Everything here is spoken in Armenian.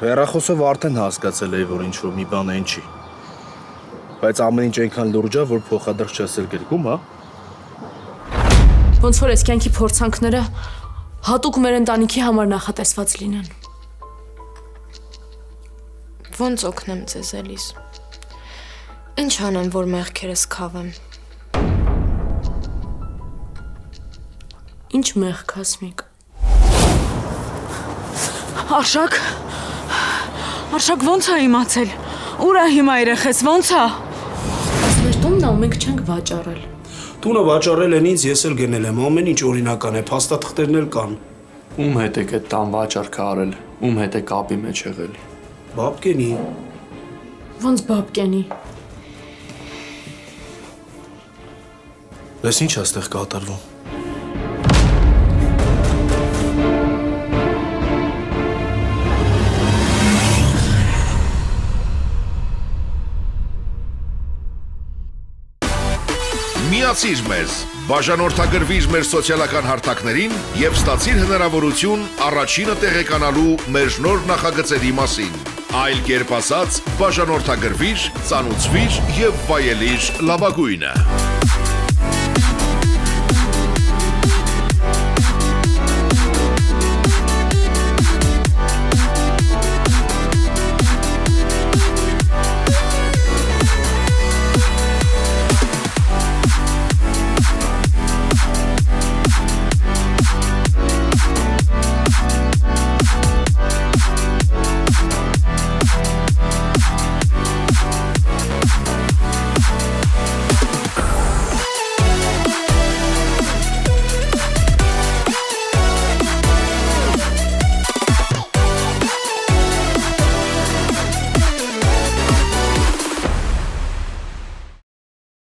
Հեռախոսով արդեն հասկացել էի, որ ինչ-որ մի բան այն չի։ Բայց ամեն ինչ այնքան լուրջ է, որ փոխադրող չասել գրկում, հա։ Ոնց որ այս կյանքի փորձանքները հատուկ մեր ընտանիքի համար նախատեսված լինեն։ Ոնց օգնեմ ձեզ, Էլիս։ Ինչ անեմ, որ մեղքերս քավեմ։ Ինչ մեղք, Հասմիկ։ Արշակ ոնց է իմացել։ Ուր է հիմա երեխես, ոնց է։ Մեր տունն է, ու մենք չենք վաճառել։ Տունը վաճառել են ինձ, ես էլ գնել եմ, ամեն ինչ օրինական է, փաստաթղթերն էլ կան։ Ում հետ եք այդ տան վաճառքը արել, ում հետ է կապի մեջ եղել։ Բաբկենի։ Ոնց բաբկենի։ Ես ինչ աստեղ կատարվում։ Միացիր մեզ, բաժանորդագրվիր մեր սոցիալական հարթակներին և ստացիր հնարավորություն առաջինը տեղեկանալու մեր նոր նախագծերի մասին։ Այլ կերպ ասած, բաժանորդագրվիր, ծանուցվիր և վայելիր լավագույնը։